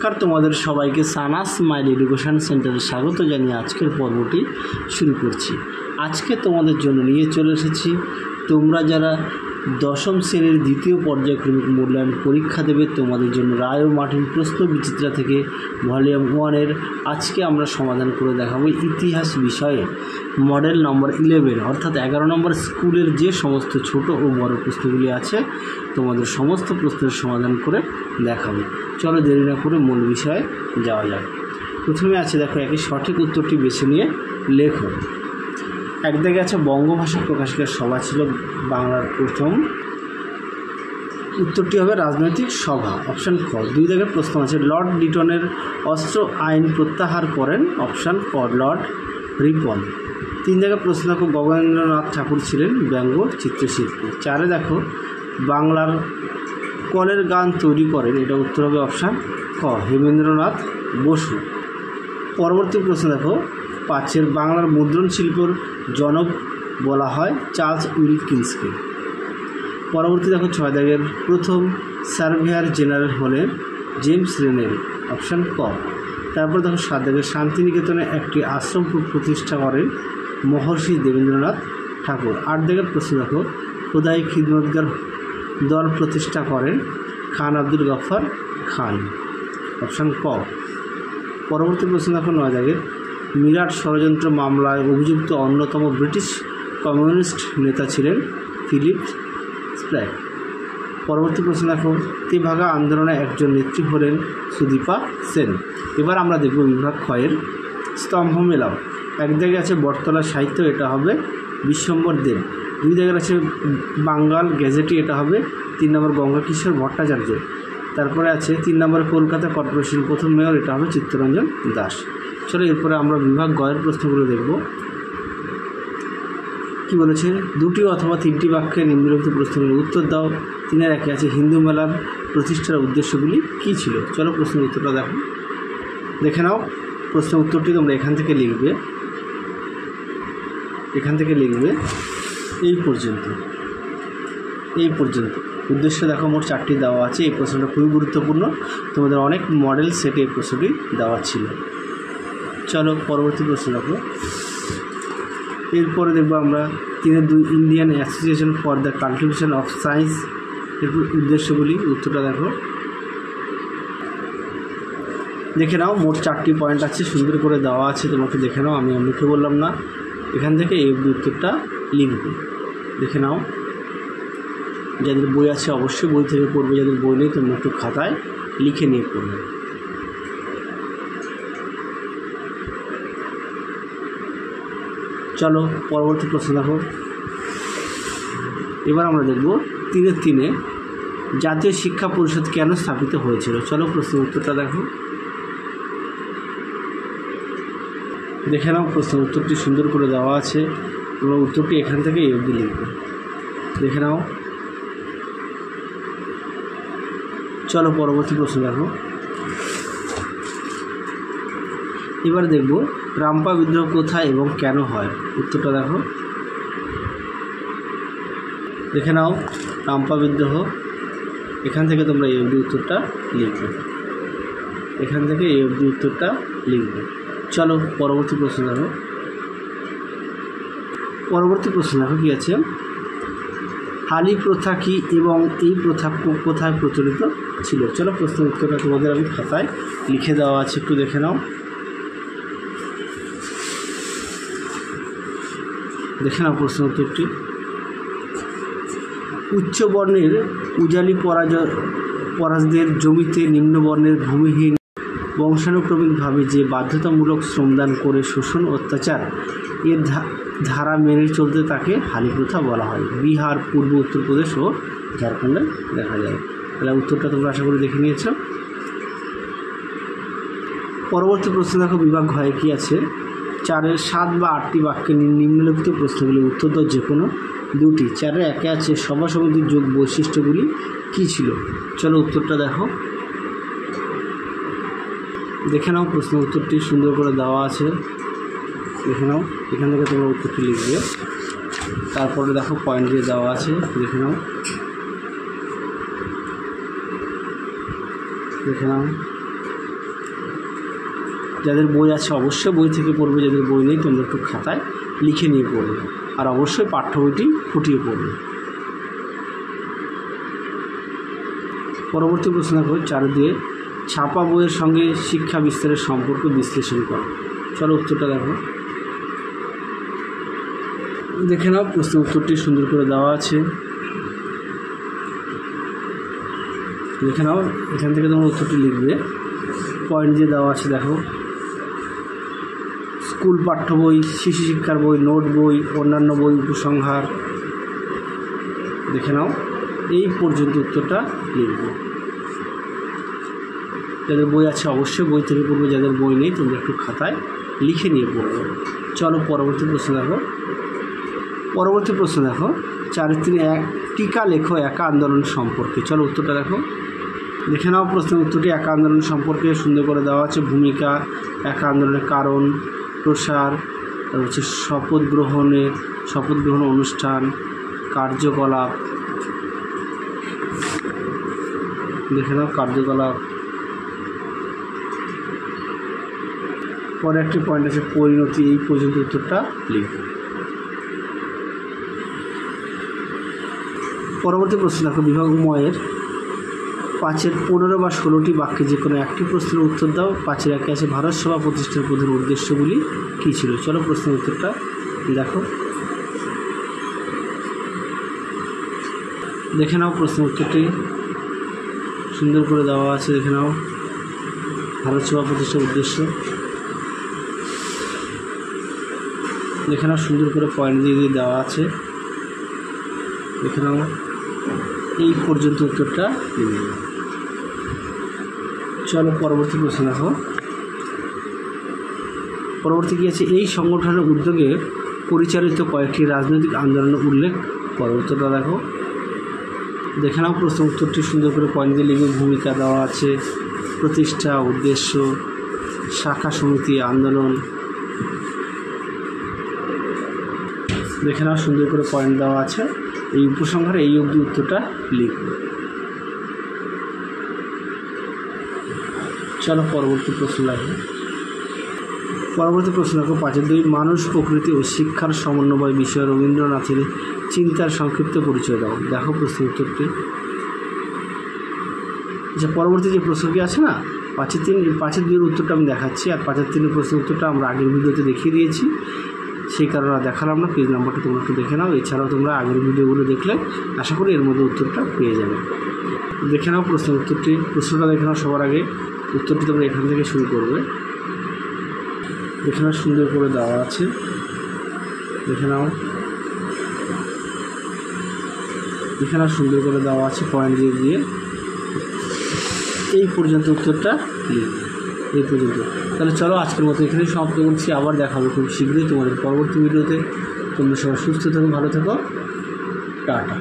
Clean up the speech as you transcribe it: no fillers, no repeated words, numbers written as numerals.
নমস্কার, তোমাদের সবাইকে সানা স্মাইল এডুকেশন সেন্টারে স্বাগত জানিয়ে আজকের পর্বটি শুরু করছি। আজকে তোমাদের জন্য নিয়ে চলে এসেছি তোমরা যারা দশম শ্রেণীর দ্বিতীয় পর্যায়ক্রমিক মূল্যায়ন পরীক্ষা দেবে তোমাদের জন্য রায় ও মার্টিন প্রশ্ন বিচিত্রা থেকে ভলিউম 1-এর আজকে আমরা সমাধান করে দেখাবো ইতিহাস বিষয়ে মডেল নম্বর 11 অর্থাৎ 11 নম্বর স্কুলের যে সমস্ত ছোট ও বড় প্রশ্নগুলি আছে তোমাদের সমস্ত প্রশ্নের সমাধান করে দেখাবো। চলো দেরি না করে মূল বিষয়ে যাওয়া যাক। প্রথমে আছে দেখো, একই সঠিক উত্তরটি বেছে নিয়ে লেখো। এক দিকে আছে বঙ্গভাষা প্রকাশকের সভা ছিল বাংলার প্রথম, উত্তরটি হবে রাজনৈতিক সভা, অপশান খ। দুই দিকে প্রশ্ন আছে লর্ড লিটনের অস্ত্র আইন প্রত্যাহার করেন, অপশান ক লর্ড রিপন। তিন দিকে প্রশ্ন দেখো, গগনেন্দ্রনাথ ঠাকুর ছিলেন ব্যঙ্গ চিত্রশিল্পী। চারে দেখো বাংলার কলের গান তৈরি করেন, এটা উত্তর হবে অপশান খ হেমেন্দ্রনাথ বসু। পরবর্তী প্রশ্ন দেখো, পাঁচের বাংলার মুদ্রণ শিল্পর জনক বলা হয় চার্লস উইলকিন্সকে। পরবর্তী দেখো ছয় দাগের প্রথম সার্ভেয়ার জেনারেল হলেন জেমস রেনেল, অপশান ক। তারপর দেখো সাত দাগের শান্তিনিকেতনে একটি আশ্রম প্রতিষ্ঠা করেন মহর্ষি দেবেন্দ্রনাথ ঠাকুর। আট দাগের প্রশ্ন দেখো, খোদাই খিদমতগার দল প্রতিষ্ঠা করেন খান আব্দুল গফ্ফার খান, অপশান ক। পরবর্তী প্রশ্ন দেখো নয় দাগের মিরাট ষড়যন্ত্র মামলায় অভিযুক্ত অন্যতম ব্রিটিশ কমিউনিস্ট নেতা ছিলেন ফিলিপ স্প্র্যাগ। পরবর্তী প্রশ্ন দেখো, তেভাগা আন্দোলনে একজন নেত্রী হলেন সুদীপা সেন। এবার আমরা দেখব বিভাগ ক্ষয়ের স্তম্ভ মেলাও। এক জায়গায় আছে বটতলা সাহিত্য, এটা হবে বিশ্বম্বর দেব। দুই জায়গায় আছে বাঙ্গাল গ্যাজেটি, এটা হবে 3 নম্বর গঙ্গাকিশোর ভট্টাচার্য। তারপরে আছে 3 নম্বর কলকাতা কর্পোরেশন প্রথম মেয়র, এটা হবে চিত্তরঞ্জন দাস। চলো এরপরে আমরা বিভাগ গয়ের প্রশ্নগুলো দেখব। কি বলেছে, দুটি অথবা তিনটি বাক্যে নিম্নলিখিত প্রশ্নগুলোর উত্তর দাও। 3-এর 1-এ আছে হিন্দু মেলার প্রতিষ্ঠার উদ্দেশ্যগুলি কী ছিল। চলো প্রশ্নের উত্তরটা দেখে নাও। প্রশ্নের উত্তরটি তোমরা এখান থেকে লিখবে এই পর্যন্ত উদ্দেশ্য দেখো মোট 4টি দেওয়া আছে। এই প্রশ্নটা খুবই গুরুত্বপূর্ণ, তোমাদের অনেক মডেল সেটে এই প্রশ্নটি দেওয়া ছিল। চলো পরবর্তী প্রশ্ন দেখো। এরপরে দেখবো আমরা 3-2 Indian association for the cultivation of science এর উদ্দেশ্যগুলি, উত্তরটা দেখে নাও। মোট 4টি পয়েন্ট আছে, সুন্দর করে দেওয়া আছে, তোমাকে দেখে নাও, আমি মুখে বললাম না। এখান থেকে এই উত্তরটা লিখবে, দেখে নাও। যাদের বই আছে অবশ্যই বই থেকে পড়বে, যাদের বই নেই তোমরা একটু খাতায় লিখে নিয়ে পড়বে। চলো পরবর্তী প্রশ্ন দেখো। এবার আমরা দেখব 3-3 জাতীয় শিক্ষা পরিষদ কেন স্থাপিত হয়েছিল। চলো প্রশ্নের উত্তরটা দেখে নাও। প্রশ্নের উত্তরটি সুন্দর করে দেওয়া আছে, তোমরা উত্তরটি এখান থেকে এই অবধি লিখবে, দেখে নাও। চলো পরবর্তী প্রশ্ন দেখো। এবার দেখব রামপা বিদ্রোহ কোথায় এবং কেন হয়। উত্তরটা দেখে নাও। রামপা বিদ্রোহ এখান থেকে তোমরা এই অবধি উত্তরটা লিখবে, চলো পরবর্তী প্রশ্ন দেখো। কি আছে, হালি প্রথা কি এবং এই প্রথা কোথায় প্রচলিত ছিল। চলো প্রশ্নের উত্তরটা তোমাদের আমি খাতায় লিখে দেওয়া আছে, একটু দেখে নাও। প্রশ্ন উত্তরটি, উচ্চ বর্ণের পূজালি পরাজদের জমিতে নিম্নবর্ণের ভূমিহীন বংশানুক্রমিকভাবে যে বাধ্যতামূলক শ্রমদান করে শোষণ অত্যাচার এর ধারা মেনে চলতে তাকে হালি প্রথা বলা হয়। বিহার, পূর্ব উত্তরপ্রদেশ ও ঝাড়খণ্ডে দেখা যায়। তাহলে উত্তরটা তোমরা আশা করি দেখে নিয়েছ। পরবর্তী প্রশ্ন দেখো, বিভাগ ঘয়ে কী আছে। 4-এর 7 বা 8টি বাক্যে নিম্নলিখিত প্রশ্নগুলি উত্তর দাও যে কোনো 2টি। 4-এর 1-এ আছে সভা সমিতির যোগ বৈশিষ্ট্যগুলি কী ছিল। চলো উত্তরটা দেখে নাও। প্রশ্নের উত্তরটি সুন্দর করে দেওয়া আছে, দেখে নাও। এখান থেকে তোমরা উত্তরটি লিখবে, তারপরে দেখো পয়েন্ট দিয়ে দেওয়া আছে, দেখে নাও। যাদের বই আছে অবশ্যই বই থেকে পড়বে, যাদের বই নেই তোমরা একটু খাতায় লিখে নিয়ে পড়বে, আর অবশ্যই পাঠ্য বইটি ফুটিয়ে পড়বে। পরবর্তী প্রশ্ন দেখো 4 দিয়ে ছাপা বইয়ের সঙ্গে শিক্ষা বিস্তারের সম্পর্ক বিশ্লেষণ করো। চলো উত্তরটা দেখো, দেখে নাও। প্রশ্ন উত্তরটি সুন্দর করে দেওয়া আছে, দেখে নাও। এখান থেকে তোমরা উত্তরটি লিখবে, পয়েন্ট দিয়ে দেওয়া আছে দেখো। স্কুল পাঠ্য বই, শিশু শিক্ষার বই, নোট বই, অন্যান্য বই, উপসংহার। দেখে নাও, এই পর্যন্ত উত্তরটা লিখবে। যাদের বই আছে অবশ্যই বই থেকে পড়বে, যাদের বই নেই তোমরা একটু খাতায় লিখে নিয়ে পড়বে। চলো পরবর্তী প্রশ্ন দেখো। পরবর্তী প্রশ্ন দেখো 4-3 টিকা লেখো একা আন্দোলন সম্পর্কে। চলো উত্তরটা দেখো, দেখে নাও। প্রশ্নের উত্তরটি একা আন্দোলন সম্পর্কে সুন্দর করে দেওয়া আছে। ভূমিকা, একা আন্দোলনের কারণ, প্রসার, তারপর হচ্ছে শপথ গ্রহণ অনুষ্ঠান, কার্যকলাপ। দেখে নাও কার্যকলাপ। পরে একটি পয়েন্ট আছে পরিণতি, এই পর্যন্ত উত্তরটা লিখবে। পরবর্তী প্রশ্ন দেখো বিভাগময়ের 5-15 বা 16টি বাক্যে যে কোনো একটি প্রশ্নের উত্তর দাও। 5-1 আছে ভারত সভা প্রতিষ্ঠার প্রধান উদ্দেশ্যগুলি কী ছিল। চলো প্রশ্নের উত্তরটা দেখো, দেখে নাও। প্রশ্নের উত্তরটি সুন্দর করে দেওয়া আছে, দেখে নাও। ভারত সভা প্রতিষ্ঠার উদ্দেশ্য, দেখে নাও। সুন্দর করে পয়েন্ট দিয়ে দেওয়া আছে, দেখে নাও। এই পর্যন্ত উত্তরটা লিখে নাও। চলো পরবর্তী প্রশ্ন দেখো। পরবর্তী কী আছে, এই সংগঠনের উদ্যোগে পরিচালিত কয়েকটি রাজনৈতিক আন্দোলনের উল্লেখ করো। উত্তরটা দেখো, দেখে নাও। প্রশ্ন উত্তরটি সুন্দর করে পয়েন্ট দিয়ে লিখবে। ভূমিকা দেওয়া আছে, প্রতিষ্ঠা, উদ্দেশ্য, শাখা সমিতি, আন্দোলন। দেখে নাও সুন্দর করে পয়েন্ট দেওয়া আছে। এই উপসংহারে এই অবধি উত্তরটা লিখবে। চলো পরবর্তী প্রশ্ন লাগবে। পরবর্তী প্রশ্ন দেখো 5-2 মানুষ, প্রকৃতি ও শিক্ষার সমন্বয় বিষয়ে রবীন্দ্রনাথের চিন্তার সংক্ষিপ্ত পরিচয় দাও। দেখো প্রশ্ন উত্তরটি। আচ্ছা, পরবর্তী যে প্রশ্নটি আছে না 5-3 উত্তরটা আমি দেখাচ্ছি, আর 5-3 প্রশ্নের উত্তরটা আমরা আগের ভিডিওতে দেখিয়ে দিয়েছি, সেই কারণে দেখালাম না। পেজ নাম্বারটা তোমরা একটু দেখে নাও। এছাড়াও তোমরা আগের ভিডিওগুলো দেখলে আশা করি এর মধ্যে উত্তরটা পেয়ে যাবে। দেখে নাও প্রশ্নের উত্তরটি, প্রশ্নটা দেখে নাও। সবার আগে উত্তরটি তোমরা এখান থেকে শুরু করবে। দেখে নাও সুন্দর করে দেওয়া আছে, দেখে নাও। দেখে নাও সুন্দর করে দেওয়া আছে পয়েন্ট দিয়ে এই পর্যন্ত উত্তরটা লিখবে, এই পর্যন্ত। তাহলে চলো আজকের মতো এখানেই সমাপ্ত করছি। আবার দেখা হবে খুব শীঘ্রই তোমাদের পরবর্তী ভিডিওতে। তোমরা সবাই সুস্থ থেকো, ভালো থেকো, টাটা।